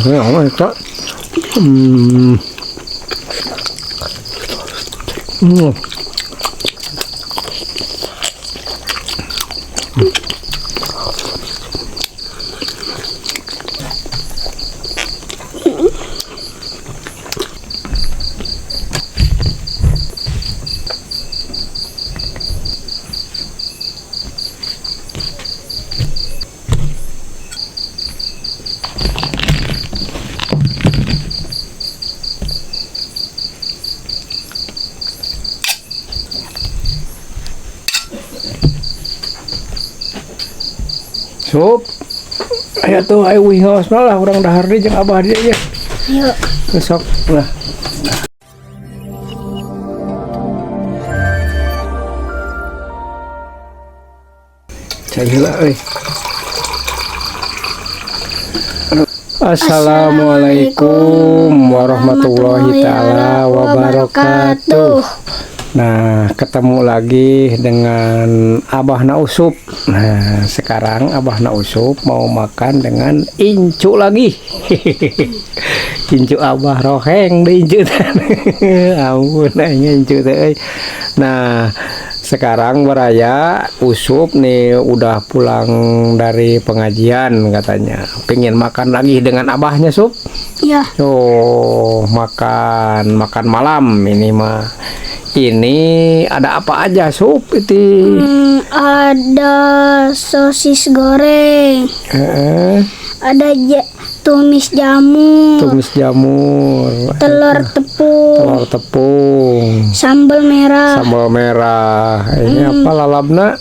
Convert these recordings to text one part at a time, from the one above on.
Oh, itu. Hmm. Hmm. Sup, ayo tuh, ayo wingos lah, orang dahar dia jeung abah dia ya. Yuk. Besok lah. Cagila, Assalamualaikum warahmatullahi taala wabarakatuh. Nah, ketemu lagi dengan Abah Nausup. Nah, sekarang Abah Nausup mau makan dengan incu lagi. Incu Abah roheng di incu. Ampun, incu teh. Nah, sekarang beraya Usup nih udah pulang dari pengajian katanya. Pengen makan lagi dengan abahnya, Sup? Ya. Oh, makan malam ini mah. Ini ada apa aja, Sup? Itu Ada sosis goreng. Ada tumis jamur. Tumis jamur. Telur tepung. Telur tepung. Sambal merah. Sambal merah. Ini apa lalapna?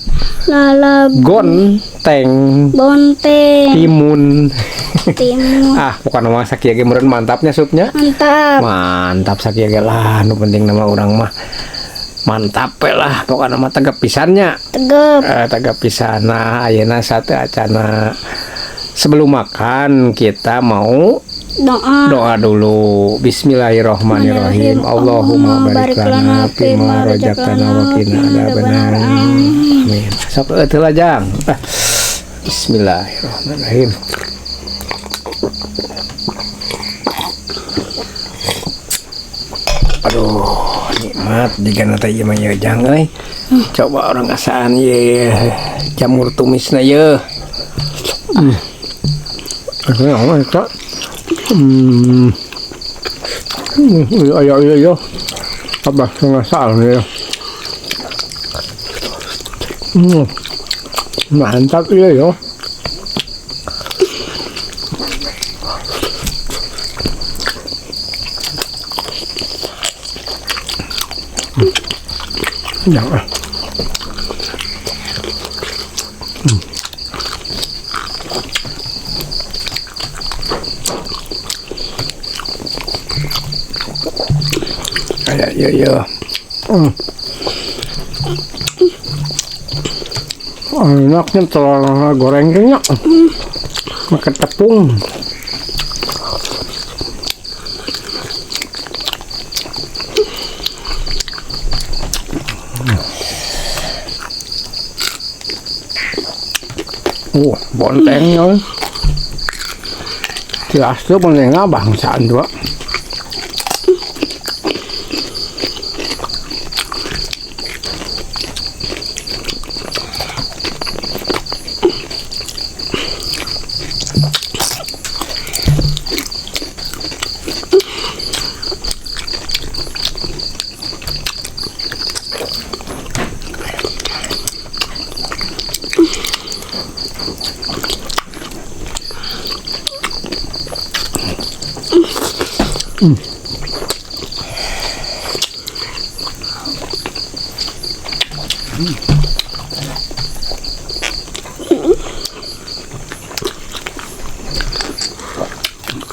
Lalap. Gonteng. Bonteng. Timun. Timun. Bukan nama sakia ge meureun mantapnya supnya. Mantap. Mantap sakia ge lah, nu penting nama urang mah mantap lah, pokoknya nama tegap pisannya. Tegap pisan. Nah, ayeuna satu acana sebelum makan kita mau doa dulu. Bismillahirrahmanirrahim. Allahumma barik lana fima razaqtana wa qina adzabannar. Amin. Sok eueuh lajang. Bismillahirrahmanirrahim. Aduh, nikmat jika nanti ieu mah ye jang euy. Coba orang asaan ye jamur tumisna ye. Ayo eta. Ayo. Abah ngasal ya. Mantap ya yo. Jangan. Ayo. Enaknya telur gorengnya. Makan tepung. Bontengnya. Jelas tuh bontengnya bangsaan juga.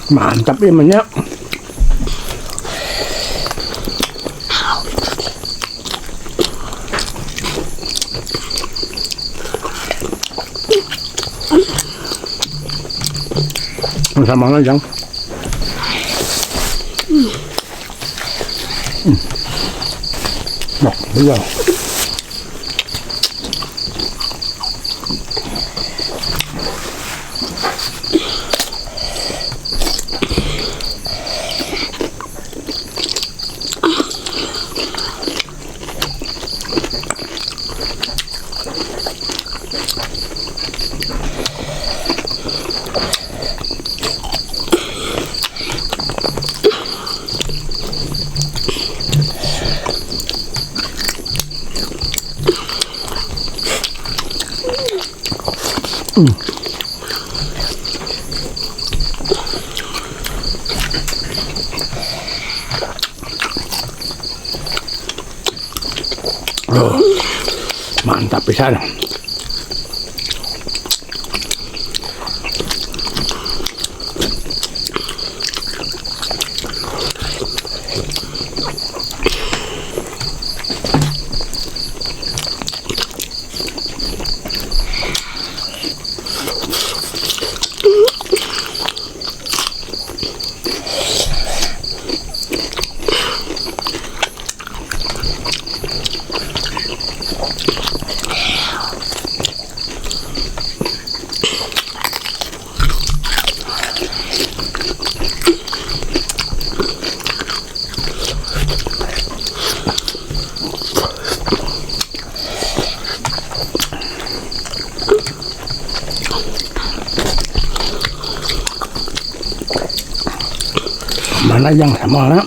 Mantap ya banyak. Sama aja. Nah, iya. Oh, mantap pisan. Mana yang sama lah.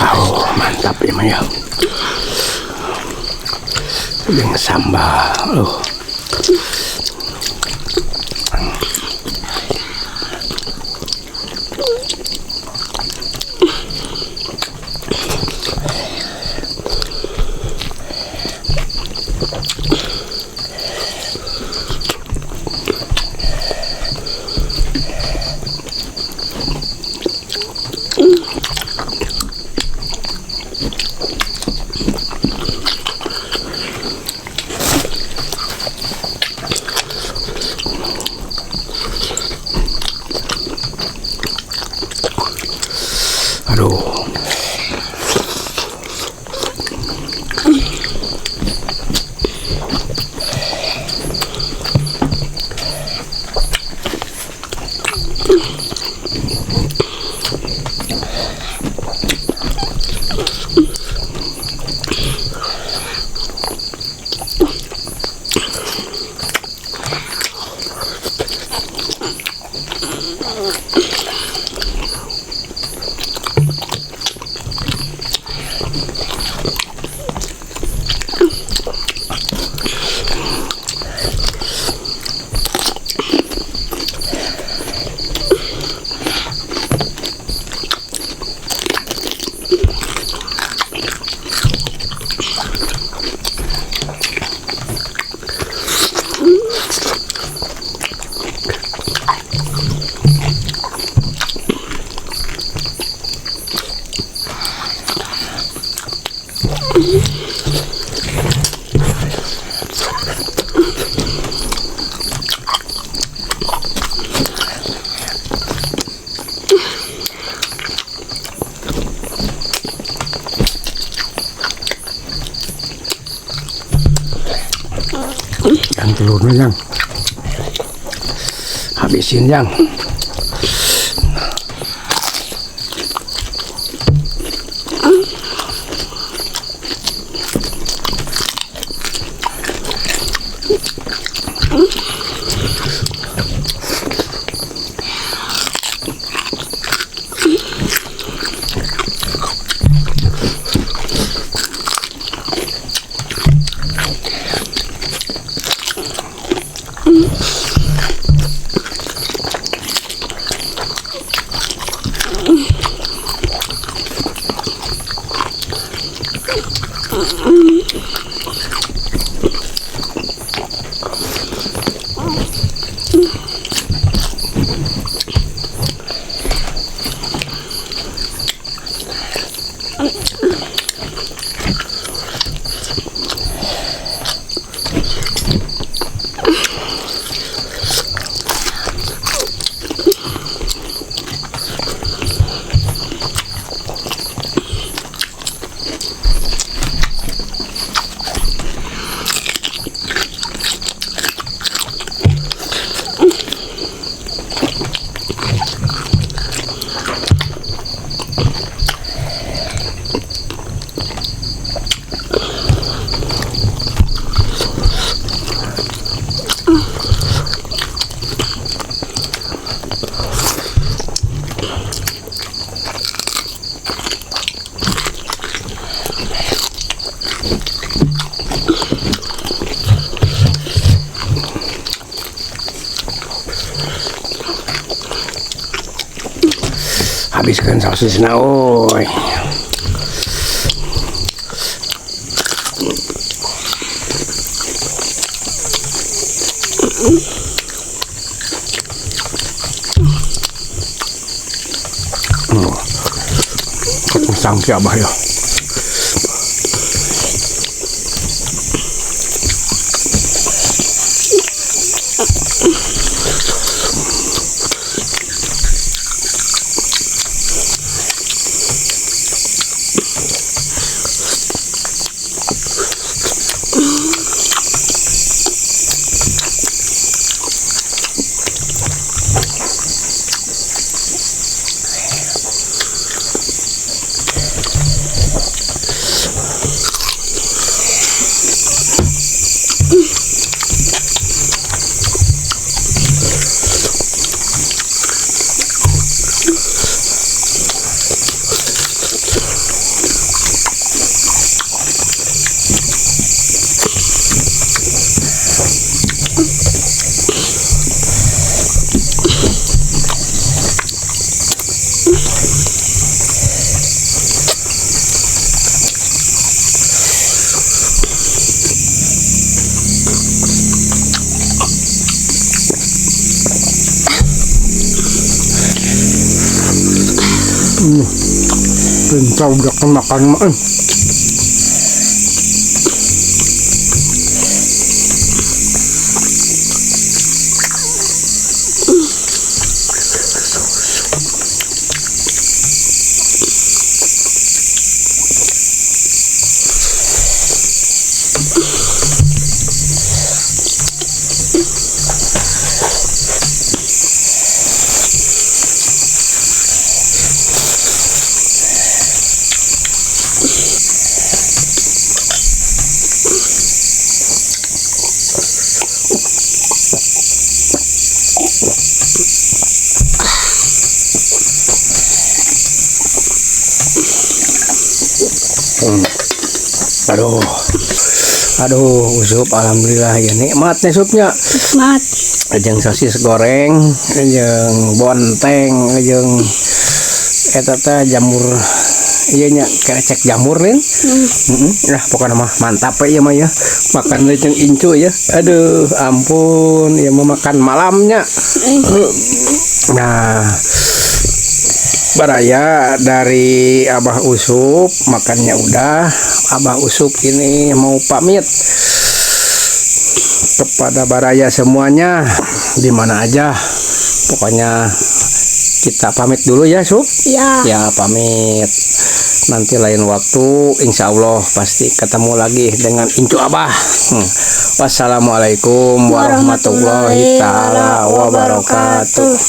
Oh, mantap ya Maya. Dengan sambal. Aduh. Yang telurnya yang habisin yang. Habiskan sosisna oi. Sangki abah ya. Pinta udah makan mah. Aduh, sup alhamdulillah ya nikmat nih supnya. Nikmat. Jeung sosis goreng, jeung bonteng, jeung eta teh jamur ieu nya krecek jamur nih. Nah, pokoknya mah mantap ya mah ya. Makan jeung incu ya. Aduh, ampun, ya mau makan malamnya. Nah, baraya dari Abah Usup makannya udah. Abah Usup ini mau pamit kepada baraya semuanya di mana aja. Pokoknya kita pamit dulu ya, Sup. Ya. Ya, pamit. Nanti lain waktu insya Allah pasti ketemu lagi dengan Incu Abah. Wassalamualaikum warahmatullahi taala wabarakatuh.